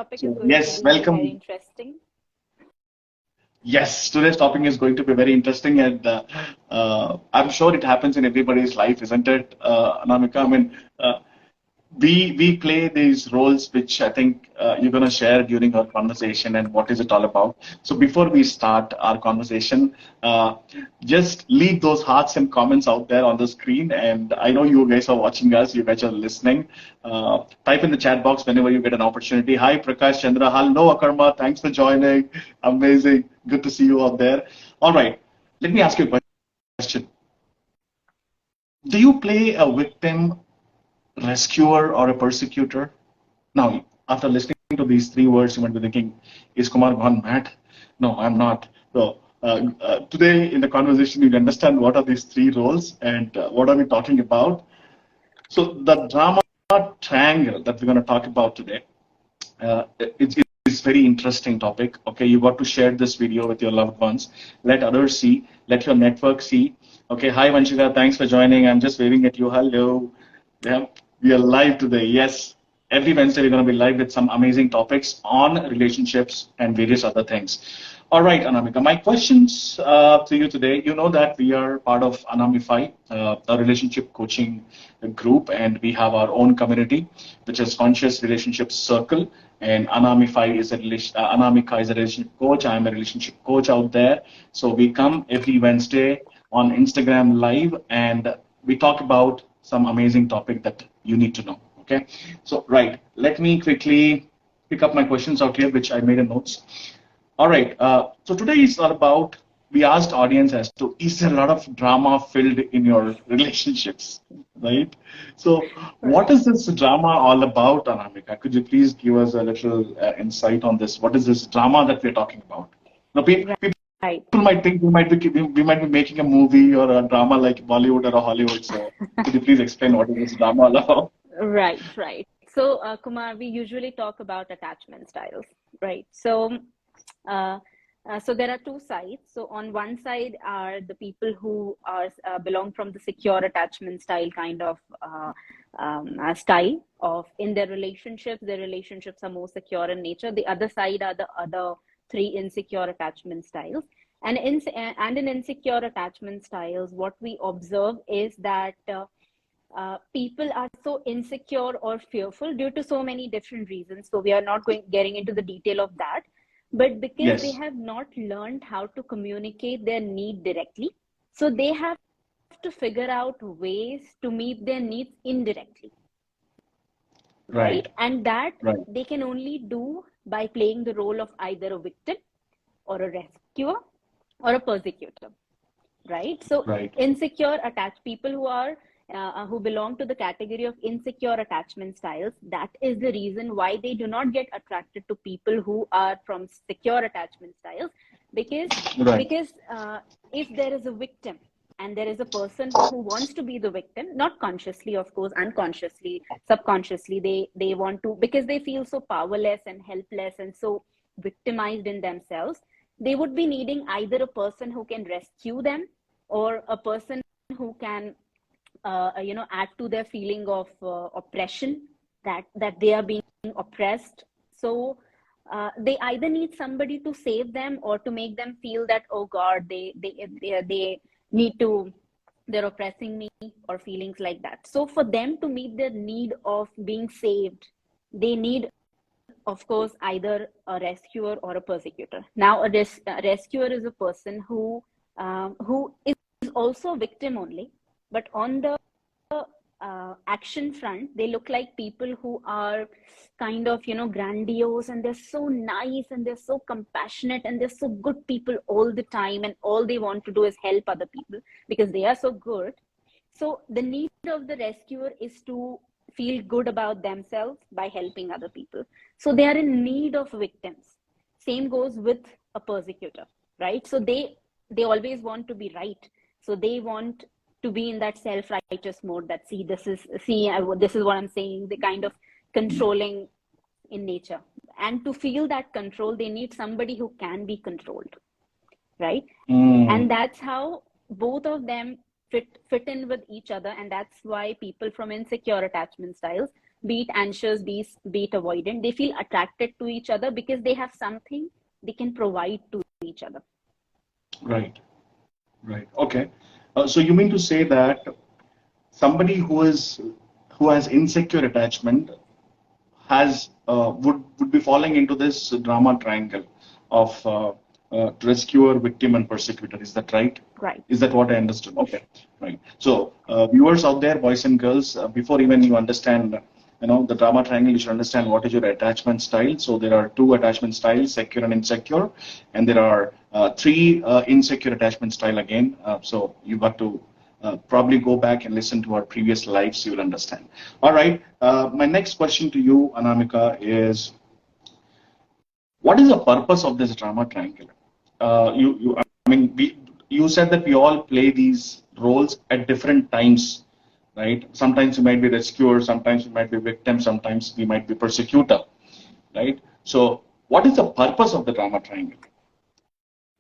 topic is So, going to yes, be very welcome. interesting. Yes, today's topic is going to be very interesting, and I'm sure it happens in everybody's life, isn't it, Anamika? I mean, we play these roles, which I think you're going to share during our conversation, and what is it all about. So before we start our conversation, uh, just leave those hearts and comments out there on the screen. And I know you guys are watching us, you guys are listening. Type in the chat box whenever you get an opportunity. Hi, Prakash Chandra. Hello, Akarma. Thanks for joining. Amazing. Good to see you out there. All right. Let me ask you a question. Do you play a victim, rescuer, or a persecutor? Now, after listening to these three words, you might be thinking, is Kumar gone mad? No, I'm not. So, today in the conversation, you'll understand what are these three roles and what are we talking about. So, the drama triangle that we're going to talk about today, it's very interesting topic. Okay, you got to share this video with your loved ones. Let others see. Let your network see. Okay, hi Vanshika, thanks for joining. I'm just waving at you. Hello. Yeah, we are live today. Yes, every Wednesday we're going to be live with some amazing topics on relationships and various other things. All right, Anamika, my questions to you today. You know that we are part of Anamify, a relationship coaching group, and we have our own community, which is Conscious Relationship Circle. And Anamika is a relationship coach. I'm a relationship coach out there. So we come every Wednesday on Instagram Live, and we talk about some amazing topic that you need to know. Okay, so right, let me quickly pick up my questions out here, which I made in notes. All right, so today is all about. We asked audience as to, is there a lot of drama filled in your relationships, right? So what Right. is this drama all about, Anamika? Could you please give us a little insight on this? What is this drama that we're talking about? Now, people Right. might think we might be making a movie or a drama like Bollywood or a Hollywood. So could you please explain what is this drama all about? Right. Right. So, Kumar, we usually talk about attachment styles, right? Uh, so there are two sides. So on one side are the people who are belong from the secure attachment style kind of style of in their relationships. Their relationships are more secure in nature. The other side are the other three insecure attachment styles. And in insecure attachment styles, what we observe is that people are so insecure or fearful due to so many different reasons. So we are not getting into the detail of that, but because they Yes, have not learned how to communicate their need directly, so they have to figure out ways to meet their needs indirectly, right? right, And that right, they can only do by playing the role of either a victim or a rescuer or a persecutor, right? So right. insecure attached people who belong to the category of insecure attachment styles, that is the reason why they do not get attracted to people who are from secure attachment styles, because Right. because if there is a victim and there is a person who wants to be the victim, not consciously, of course, unconsciously, subconsciously, they want to, because they feel so powerless and helpless and so victimized in themselves, they would be needing either a person who can rescue them or a person who can add to their feeling of oppression, that they are being oppressed. So they either need somebody to save them or to make them feel that, oh god, they need to, they're oppressing me, or feelings like that. So for them to meet their need of being saved, they need, of course, either a rescuer or a persecutor. Now a rescuer is a person who is also a victim only, but on the action front, they look like people who are kind of, grandiose, and they're so nice and they're so compassionate and they're so good people all the time, and all they want to do is help other people because they are so good. So the need of the rescuer is to feel good about themselves by helping other people. So they are in need of victims. Same goes with a persecutor, right? So they always want to be right. So they want to be in that self-righteous mode, that this is what I'm saying, the kind of controlling in nature. And to feel that control, they need somebody who can be controlled, right? And Mm, that's how both of them fit in with each other. And that's why people from insecure attachment styles be it anxious, be it avoidant, they feel attracted to each other because they have something they can provide to each other. Right. Right. Okay. So you mean to say that somebody who has insecure attachment has would be falling into this drama triangle of rescuer, victim, and persecutor. Is that right? Right. Is that what I understood? Okay, right. So viewers out there, boys and girls, before even you understand, the drama triangle, you should understand what is your attachment style. So there are two attachment styles: secure and insecure, and there are three insecure attachment style again. So you got to probably go back and listen to our previous lives, you will understand. All right. My next question to you, Anamika, is what is the purpose of this drama triangle? I mean, you said that we all play these roles at different times, right? Sometimes we might be rescuer, sometimes we might be victim, sometimes we might be persecutor, right? So, what is the purpose of the drama triangle?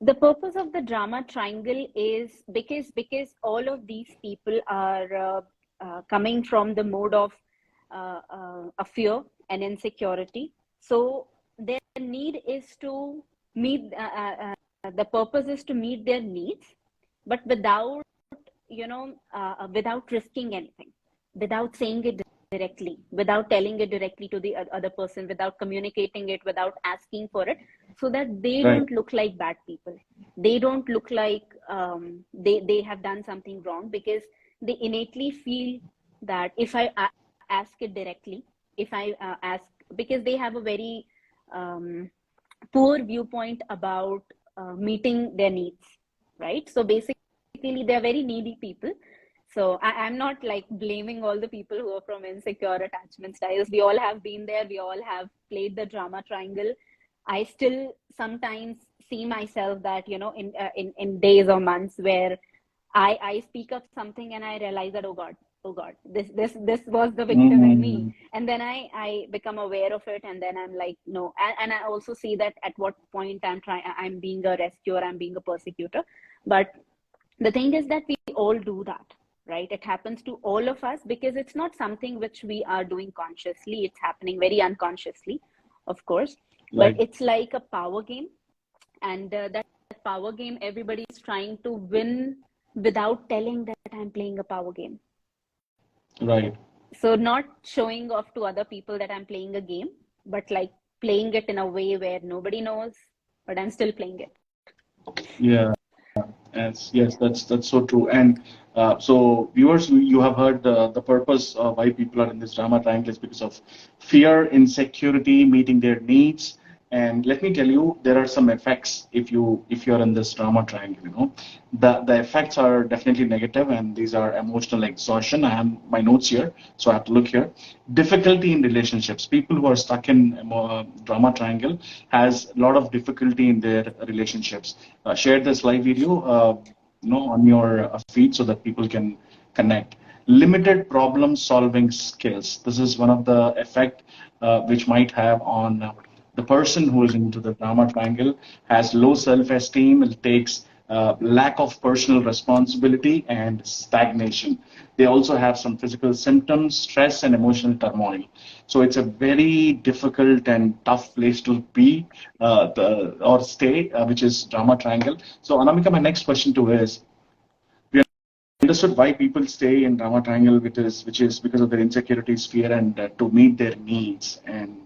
The purpose of the drama triangle is because all of these people are coming from the mode of a fear and insecurity. So their need is to meet the purpose is to meet their needs, but without without risking anything, without saying it directly, without telling it directly to the other person, without communicating it, without asking for it, so that they Right. don't look like bad people. They don't look like they have done something wrong, because they innately feel that if I ask it directly, if I ask, because they have a very poor viewpoint about meeting their needs, right? So basically, they're very needy people. So I'm not like blaming all the people who are from insecure attachment styles. We all have been there. We all have played the drama triangle. I still sometimes see myself that, in days or months where I speak up something and I realize that, oh God, this was the victim in me. And then I become aware of it, and then I'm like, no. And I also see that at what point I'm being a rescuer, I'm being a persecutor. But the thing is that we all do that, right? It happens to all of us because it's not something which we are doing consciously. It's happening very unconsciously, of course. But Right. it's like a power game, and that power game, everybody is trying to win without telling that I'm playing a power game. Right. So not showing off to other people that I'm playing a game, but like playing it in a way where nobody knows, but I'm still playing it. Yeah. Yes, that's so true. And so, viewers, you have heard the purpose of why people are in this drama triangle is because of fear, insecurity, meeting their needs. And let me tell you, there are some effects if you're in this drama triangle. The effects are definitely negative, and these are emotional exhaustion. I have my notes here, so I have to look here. Difficulty in relationships. People who are stuck in drama triangle has a lot of difficulty in their relationships. Share this live video, on your feed so that people can connect. Limited problem solving skills. This is one of the effect which might have on the person who is into the drama triangle. Has low self-esteem. It takes lack of personal responsibility and stagnation. They also have some physical symptoms, stress, and emotional turmoil. So it's a very difficult and tough place to be or stay, which is drama triangle. So Anamika, my next question to you is: we understood why people stay in drama triangle, which is because of their insecurities, fear, and to meet their needs. And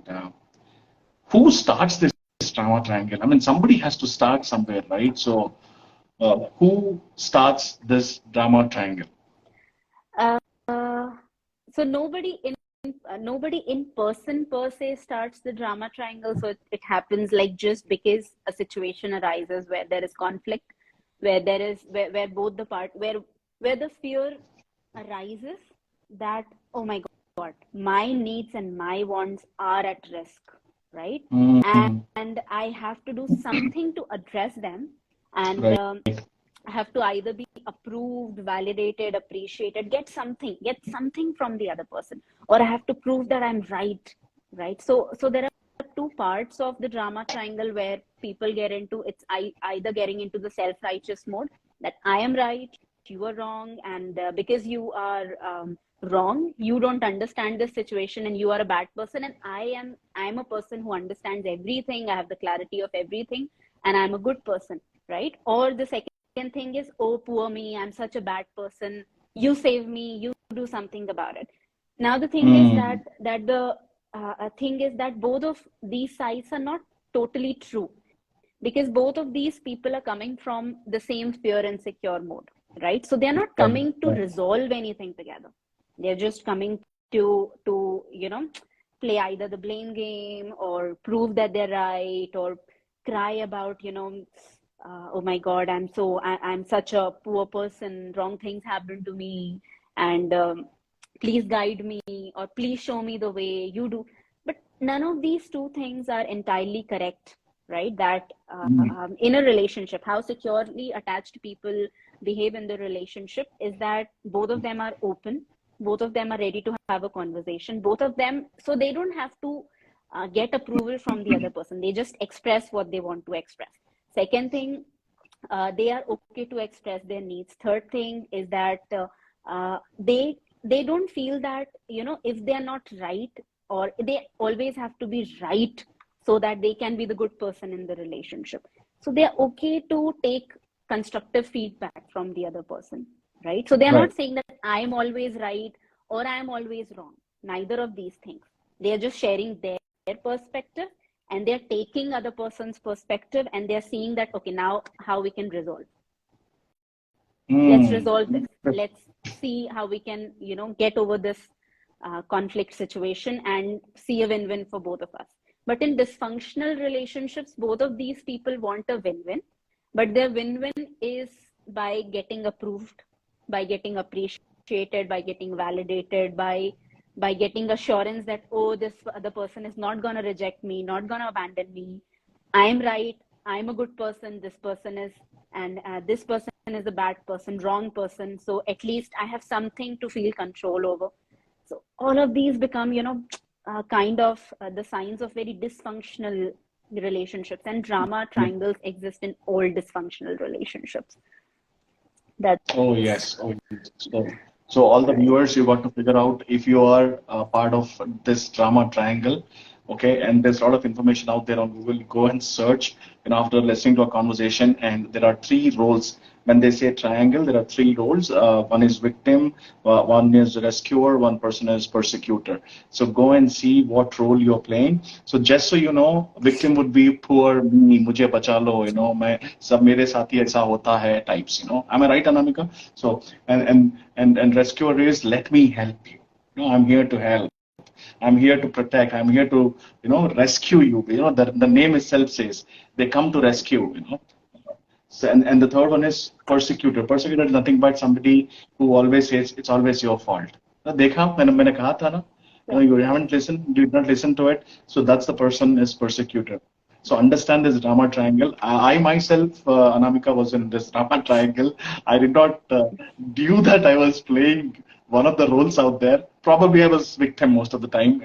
who starts this drama triangle? I mean, somebody has to start somewhere, right? So who starts this drama triangle? Uh, so nobody in person per se starts the drama triangle. So it happens like just because a situation arises where there is conflict, where both the part where the fear arises that, oh my God, my needs and my wants are at risk, right? Mm, And I have to do something to address them, and right. I have to either be approved, validated, appreciated, get something from the other person, or I have to prove that I'm right, right? So there are two parts of the drama triangle where people get into. It's either getting into the self-righteous mode, that I am right, you are wrong, and because you are wrong, you don't understand this situation and you are a bad person, and I'm a person who understands everything, I have the clarity of everything, and I'm a good person, right? Or the second thing is, oh poor me, I'm such a bad person, you save me, you do something about it. Now the thing is Mm. the thing is that both of these sides are not totally true, because both of these people are coming from the same fear and secure mode, right? So they're not Right, coming to right. resolve anything together. They're just coming to play either the blame game or prove that they're right, or cry about oh my god, I'm such a poor person, wrong things happened to me, and please guide me, or please show me the way you do. But none of these two things are entirely correct, right? That Mm. in a relationship, how securely attached people behave in the relationship is that both of them are open, both of them are ready to have a conversation, both of them, so they don't have to get approval from the other person, they just express what they want to express. Second thing, they are okay to express their needs. Third thing is that they don't feel that if they're not right, or they always have to be right so that they can be the good person in the relationship. So they're okay to take constructive feedback from the other person, right? So they're Right. not saying that I'm always right or I'm always wrong. Neither of these things. They're just sharing their perspective, and they're taking other person's perspective, and they're seeing that, okay, now how we can resolve, let's Mm. resolve this, let's see how we can get over this conflict situation and see a win-win for both of us. But in dysfunctional relationships, both of these people want a win-win, but their win-win is by getting approved, by getting appreciated, by getting validated, by getting assurance that, oh, this other person is not going to reject me, not going to abandon me, I'm right, I'm a good person, this person is, and this person is a bad person, wrong person, so at least I have something to feel control over. So all of these become kind of the signs of very dysfunctional relationships, and drama triangles exist in all dysfunctional relationships. Oh That's yes, oh yes. So all the right. viewers, you got to figure out if you are part of this drama triangle, okay? And there's a lot of information out there on Google. Go and search, after listening to a conversation, and there are three roles. When they say triangle, there are three roles. One is victim, one is rescuer, one person is persecutor. So go and see what role you're playing. So just so you know, victim would be poor me, मुझे बचा लो, मैं सब मेरे साथ ही ऐसा होता है types. Am I right, Anamika? So and rescuer is let me help you. I'm here to help. I'm here to protect. I'm here to rescue you. The name itself says they come to rescue. So, and the third one is persecutor. Persecutor is nothing but somebody who always says it's always your fault. देखा मैंने कहा था ना, you haven't listened, you did not listen to it. So that's the person is persecutor. So understand this drama triangle. I myself, Anamika, was in this drama triangle. I did not knew that I was playing one of the roles out there. Probably I was victim most of the time,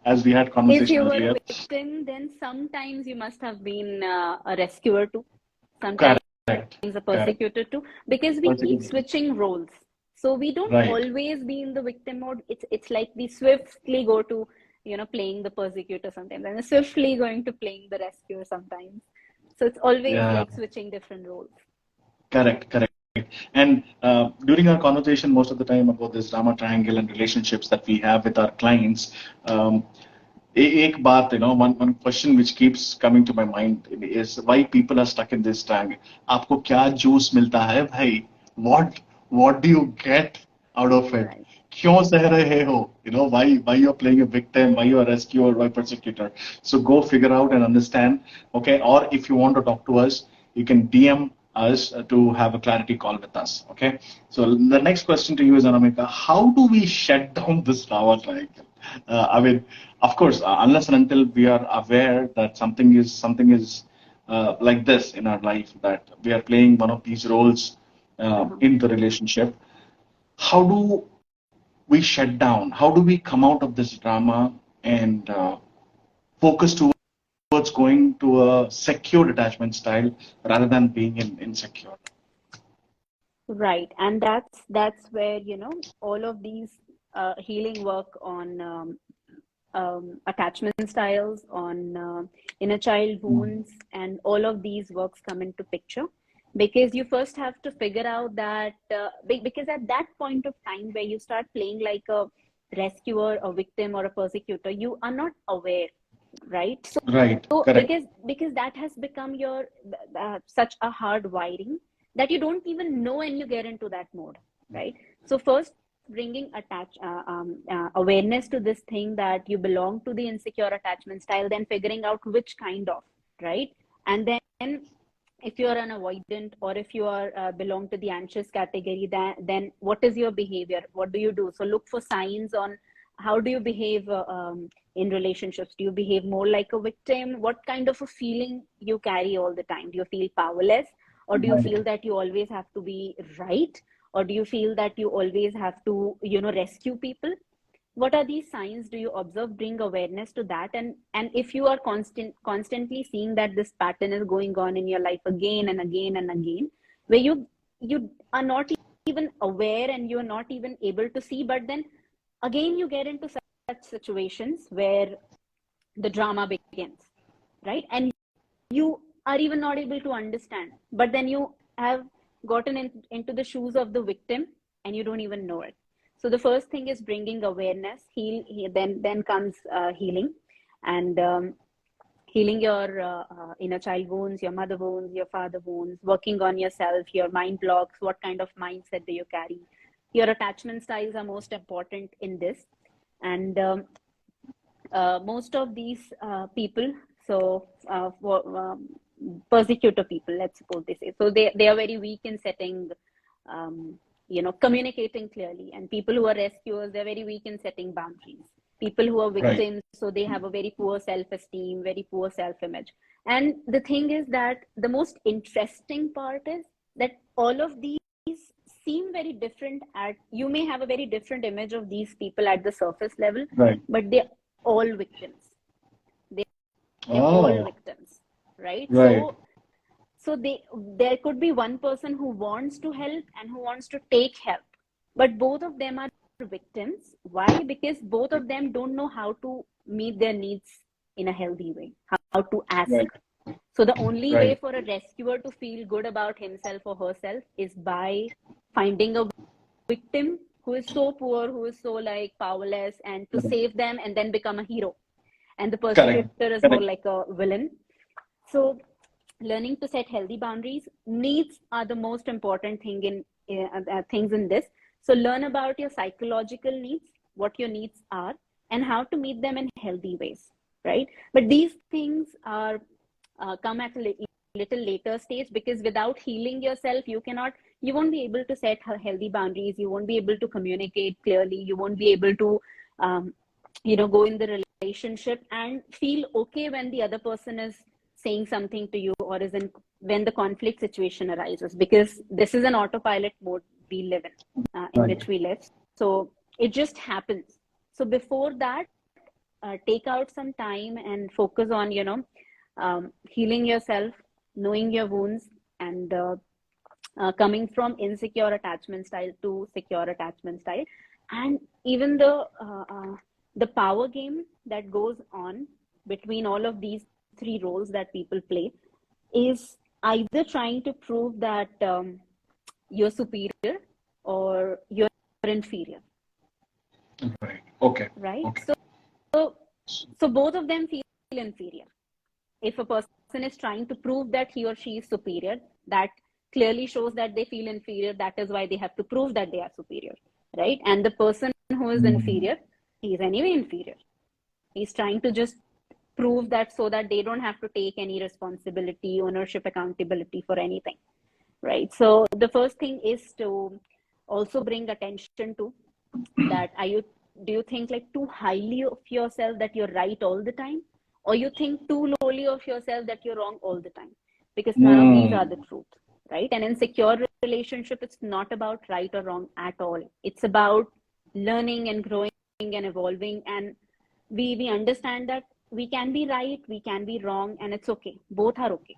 as we had If conversation you were a earlier. victim, then sometimes you must have been a rescuer too. Sometimes Correct, a correct. persecutor too, because we keep Persecutor. switching roles. So we don't Right. always be in the victim mode. It's like we swiftly go to playing the persecutor sometimes, and swiftly going to playing the rescuer sometimes. So it's always Yeah. like switching different roles. Correct, correct. And during our conversation, most of the time about this drama triangle and relationships that we have with our clients, एक बात, one question which keeps coming to my mind is why people are stuck in this triangle. आपको क्या juice मिलता है भाई? What do you get out of it? Right. क्यों सह रहे हो? Why you're playing a victim, why you're a rescuer, why persecutor. So go figure out and understand, okay? Or if you want to talk to us, you can DM us to have a clarity call with us, okay? So the next question to you is, Anamika, how do we shut down this drama triangle? I mean, of course, unless and until we are aware that something is like this in our life, that we are playing one of these roles Uh-huh. in the relationship, how do we shut down? How do we come out of this drama and focus towards going to a secure attachment style rather than being insecure? Right. And that's where all of these healing work on attachment styles, on inner child wounds, and all of these works come into picture. Because you first have to figure out that, because at that point of time where you start playing like a rescuer, a victim, or a persecutor, you are not aware, right? Right. So Correct. because that has become your such a hard wiring that you don't even know when you get into that mode, right? So first bringing awareness to this thing that you belong to the insecure attachment style, then figuring out which kind of, right? And then if you are an avoidant, or if you are belong to the anxious category, then what is your behavior? What do you do? So look for signs on how do you behave in relationships. Do you behave more like a victim? What kind of a feeling you carry all the time? Do you feel powerless, or do you feel Right. that you always have to be right, or do you feel that you always have to rescue people? What are these signs? Do you observe? Bring awareness to that. And if you are constantly seeing that this pattern is going on in your life again and again and again, where you are not even aware, and you're not even able to see, but then again you get into such situations where the drama begins, right? And you are even not able to understand, but then you have gotten into the shoes of the victim, and you don't even know it. So the first thing is bringing awareness. Then comes healing, and healing your inner child wounds, your mother wounds, your father wounds, working on yourself, your mind blocks. What kind of mindset do you carry? Your attachment styles are most important in this. And most of these people, so persecutor people, let's suppose they say, so they are very weak in setting, communicating clearly. And people who are rescuers, they're very weak in setting boundaries. People who are Right. victims, so they have a very poor self-esteem, very poor self-image. And the thing is that the most interesting part is that all of these seem very different. You may have a very different image of these people at the surface level, Right. but they're all victims. They're all Oh. victims, right? Right. So there could be one person who wants to help and who wants to take help, but both of them are victims. Why? Because both of them don't know how to meet their needs in a healthy way, how to ask. Right. So the only way Right. for a rescuer to feel good about himself or herself is by finding a victim who is so poor, who is so like powerless, and to Right. save them and then become a hero. And the persecutor Correct. is more Correct. like a villain. So learning to set healthy boundaries. Needs are the most important thing things in this. So learn about your psychological needs, what your needs are, and how to meet them in healthy ways, right? But these things are come at a little later stage, because without healing yourself, you won't be able to set healthy boundaries. You won't be able to communicate clearly. You won't be able to go in the relationship and feel okay when the other person is saying something to you, or when the conflict situation arises, because this is an autopilot mode we live in Right. which we live. So it just happens. So before that, take out some time and focus on healing yourself, knowing your wounds, and coming from insecure attachment style to secure attachment style. And even the power game that goes on between all of these three roles that people play is either trying to prove that you're superior or you're inferior, Right. Okay. right? Okay. So both of them feel inferior. If a person is trying to prove that he or she is superior, that clearly shows that they feel inferior. That is why they have to prove that they are superior, right? And the person who is Mm. inferior, he is anyway inferior. He's trying to just prove that, so that they don't have to take any responsibility, ownership, accountability for anything, right? So the first thing is to also bring attention to that. Do you think like too highly of yourself that you're right all the time, or you think too lowly of yourself that you're wrong all the time? Because none of these are Mm. the truth, right? And in secure relationship, it's not about right or wrong at all. It's about learning and growing and evolving. And we understand that we can be right, we can be wrong, and it's okay. Both are okay.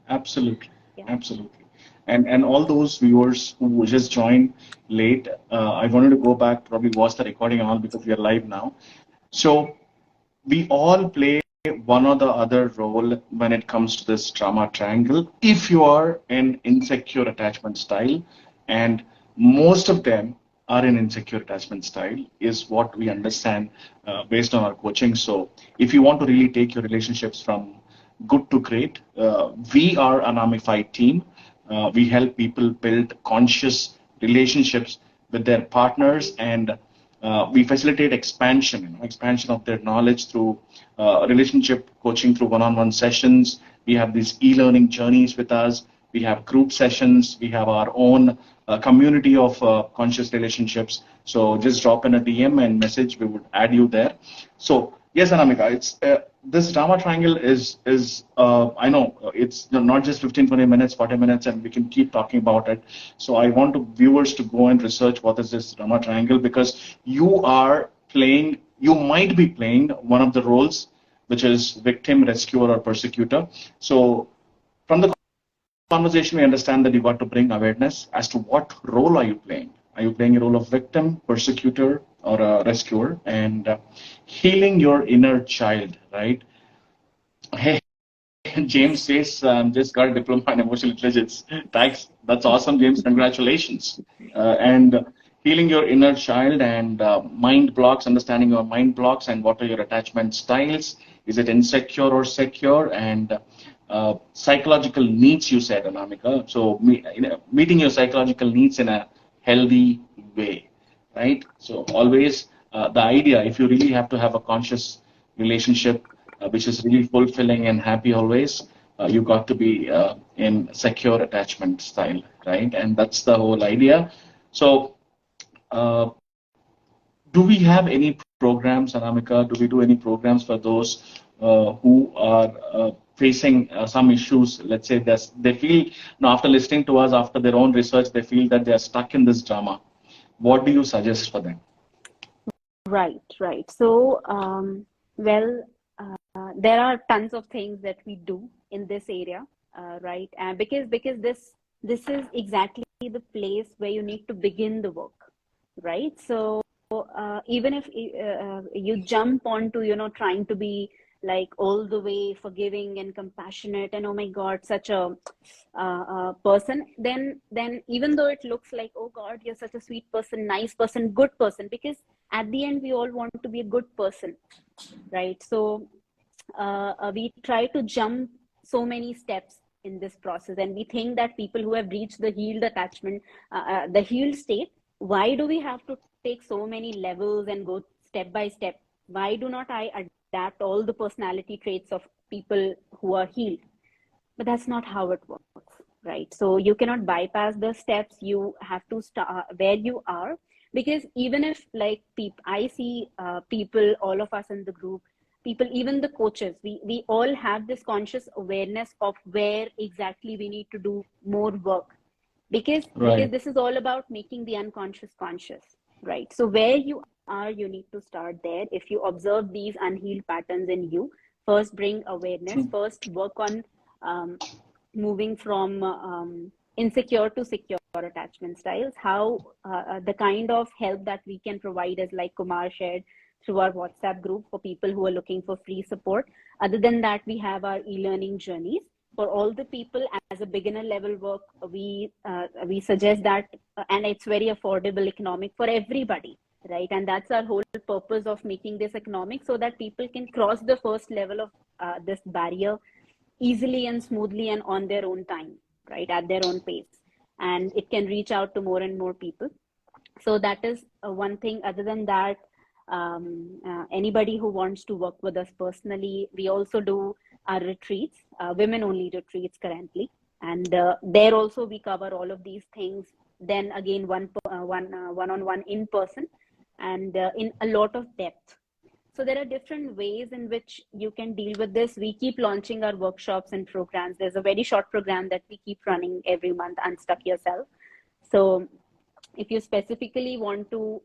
Absolutely. Yeah. Absolutely. And all those viewers who just joined late, I wanted to go back, probably watch the recording and all because we are live now. So we all play one or the other role when it comes to this drama triangle. If you are an insecure attachment style, and most of them are in insecure attachment style, is what we understand based on our coaching. So, if you want to really take your relationships from good to great, we are an Amified team. We help people build conscious relationships with their partners, and we facilitate expansion, expansion of their knowledge through relationship coaching, through one-on-one sessions. We have these e-learning journeys with us. We have group sessions. We have our own community of conscious relationships. So just drop in a DM and message. We would add you there. So yes, Anamika, it's this drama triangle is I know it's not just 15, 20 minutes, 40 minutes, and we can keep talking about it. So I want viewers to go and research what is this drama triangle, because you are playing, you might be playing one of the roles, which is victim, rescuer, or persecutor. So from the conversation, we understand that you got to bring awareness as to what role are you playing. Are you playing a role of victim, persecutor, or a rescuer? And healing your inner child, right? Hey, James says, just got a diploma in emotional intelligence. Thanks. That's awesome, James. Congratulations. And healing your inner child and mind blocks, understanding your mind blocks and what are your attachment styles. Is it insecure or secure? And psychological needs, you said, Anamika. So, meeting your psychological needs in a healthy way, right? So, always the idea, if you really have to have a conscious relationship which is really fulfilling and happy always, you got to be in secure attachment style, right? And that's the whole idea. So, uh, do we have any programs, Anamika? Do we do any programs for those who are facing some issues? Let's say they feel, now after listening to us, after their own research, they feel that they are stuck in this drama. What do you suggest for them? Right, right. So, well, there are tons of things that we do in this area, right? And because this is exactly the place where you need to begin the work, right? So even if you jump onto, trying to be like all the way forgiving and compassionate, and oh my God, such a person, then even though it looks like, oh God, you're such a sweet person, nice person, good person, because at the end we all want to be a good person, right? So we try to jump so many steps in this process, and we think that people who have reached the healed attachment, the healed state, why do we have to take so many levels and go step by step? Why do not I adapt all the personality traits of people who are healed? But that's not how it works, right? So you cannot bypass the steps. You have to start where you are, because even if like I see people, all of us in the group, people, even the coaches, we all have this conscious awareness of where exactly we need to do more work, because Right. this is all about making the unconscious conscious, right? So where you are, you need to start there. If you observe these unhealed patterns in you, first bring awareness, True. first work on um, moving from insecure to secure attachment styles. How the kind of help that we can provide is like Kumar shared through our WhatsApp group for people who are looking for free support. Other than that, we have our e-learning journeys for all the people. As a beginner level work, we suggest that, and it's very affordable, economic for everybody, right? And that's our whole purpose of making this economic, so that people can cross the first level of this barrier easily and smoothly and on their own time, right, at their own pace, and it can reach out to more and more people. So that is one thing. Other than that, anybody who wants to work with us personally, we also do our retreats, women only retreats currently, and there also we cover all of these things. Then again, one-on-one in person, and in a lot of depth. So there are different ways in which you can deal with this. We keep launching our workshops and programs. There's a very short program that we keep running every month, Unstuck Yourself. So if you specifically want to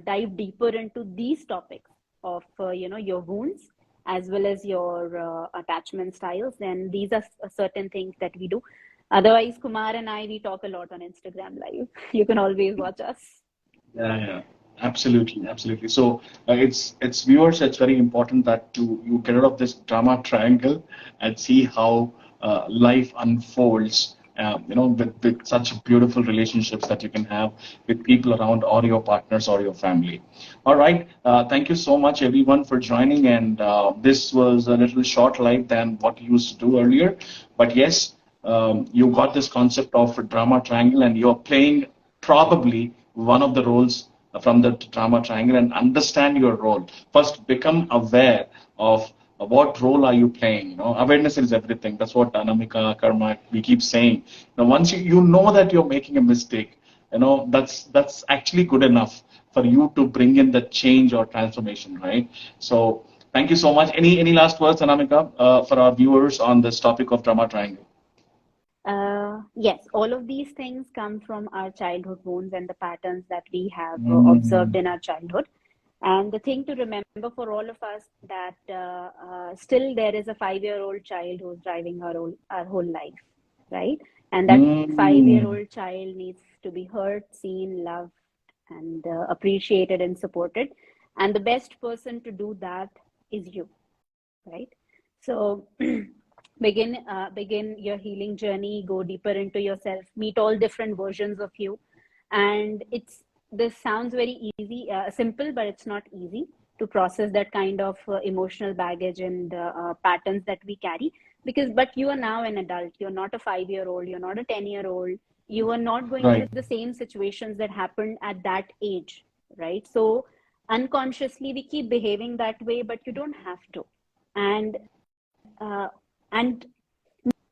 dive deeper into these topics of your wounds as well as your attachment styles, then these are certain things that we do. Otherwise, Kumar and I, we talk a lot on Instagram Live. You can always watch us. Yeah, absolutely, absolutely. So it's viewers. It's very important that you get out of this drama triangle and see how life unfolds. With such beautiful relationships that you can have with people around, or your partners, or your family. All right. Thank you so much, everyone, for joining. And this was a little short live than what you used to do earlier. But yes, you got this concept of a drama triangle, and you're playing probably one of the roles from the drama triangle, and understand your role. First, become aware of what role are you playing. Awareness is everything. That's what Anamika, Karma, we keep saying. Now, once you know that you're making a mistake, that's actually good enough for you to bring in the change or transformation, right? So, thank you so much. Any last words, Anamika, for our viewers on this topic of drama triangle? Yes, all of these things come from our childhood wounds and the patterns that we have observed Mm, in our childhood. And the thing to remember for all of us that still there is a 5-year-old child who's driving our whole life, right? And that mm, 5-year-old child needs to be heard, seen, loved, and appreciated and supported. And the best person to do that is you, right? So begin your healing journey, go deeper into yourself, meet all different versions of you. And it's this sounds very easy, simple, but it's not easy to process that kind of emotional baggage and patterns that we carry. Because but you are now an adult, you're not a 5-year-old, you're not a 10-year-old, you are not going through right. the same situations that happened at that age, right? So unconsciously we keep behaving that way, but you don't have to. And uh, and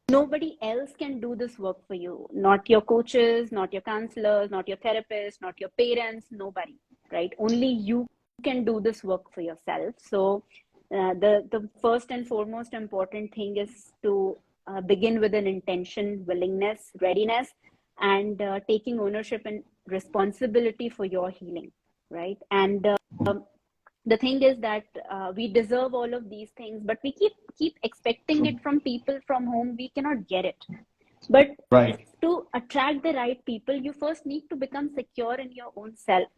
nobody else can do this work for you, not your coaches, not your counselors, not your therapists, not your parents, nobody, right? Only you can do this work for yourself. So the first and foremost important thing is to begin with an intention, willingness, readiness, and taking ownership and responsibility for your healing, right? And the thing is that we deserve all of these things, but we keep expecting True. it from people from whom we cannot get it. But Right. to attract the right people, you first need to become secure in your own self.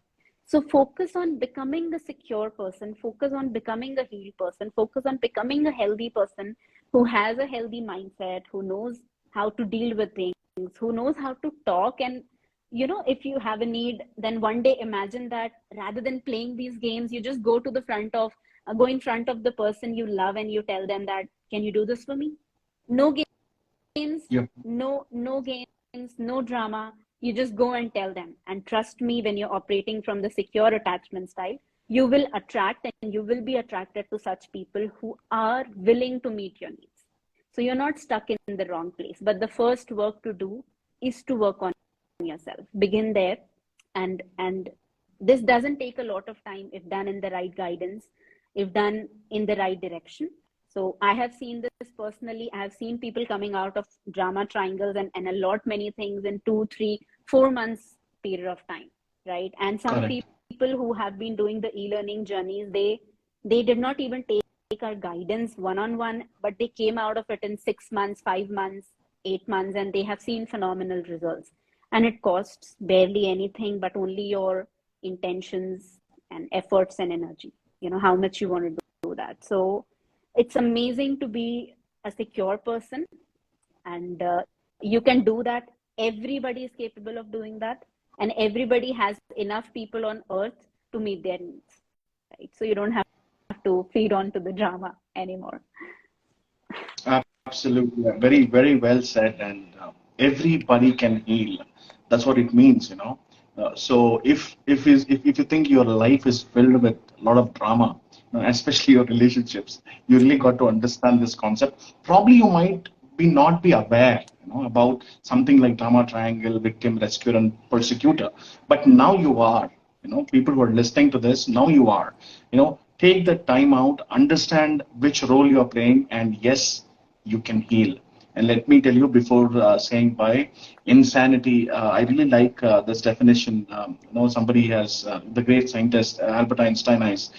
So focus on becoming a secure person, focus on becoming a healed person, focus on becoming a healthy person who has a healthy mindset, who knows how to deal with things, who knows how to talk. And if you have a need, then one day imagine that rather than playing these games, you just go in front of the person you love and you tell them that, can you do this for me? No games, Yep. no games, no drama. You just go and tell them. And trust me, when you're operating from the secure attachment style, you will attract and you will be attracted to such people who are willing to meet your needs. So you're not stuck in the wrong place. But the first work to do is to work on yourself. Begin there. And this doesn't take a lot of time if done in the right guidance, if done in the right direction. So I have seen this personally. I have seen people coming out of drama triangles and a lot many things in 2, 3, 4 months period of time, right? And some Correct. people who have been doing the e-learning journeys, they did not even take our guidance one on one, but they came out of it in 6 months, 5 months, 8 months, and they have seen phenomenal results. And it costs barely anything, but only your intentions and efforts and energy. How much you want to do that. So it's amazing to be a secure person, and you can do that. Everybody is capable of doing that, and everybody has enough people on earth to meet their needs, right? So you don't have to feed on to the drama anymore. Absolutely. Very, very well said. And everybody can heal. That's what it means. So if you think your life is filled with a lot of drama, especially your relationships, you really got to understand this concept. Probably you might not be aware, about something like drama triangle, victim, rescuer, and persecutor. But now you are. People who are listening to this, now you are. Take the time out, understand which role you are playing, and yes, you can heal. And let me tell you before saying bye, insanity. I really like this definition. Somebody has the great scientist Albert Einstein has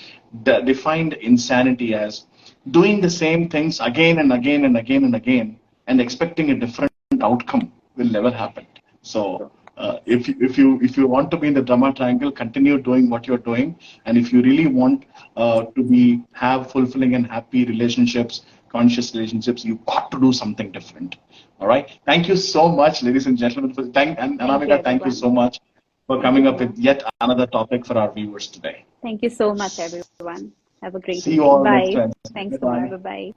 defined insanity as doing the same things again and again and again and again and expecting a different outcome will never happen. So if you want to be in the drama triangle, continue doing what you're doing. And if you really want to have fulfilling and happy relationships, conscious relationships, you got to do something different. All right. Thank you so much, ladies and gentlemen. And Thank you, Anamika, thank you everyone. so much for Thank you, coming up Kumar. with yet another topic for our viewers today. Thank you so much, everyone. Have a great See you evening. all next Bye. time. Thanks, Kumar. Bye-bye. Bye-bye.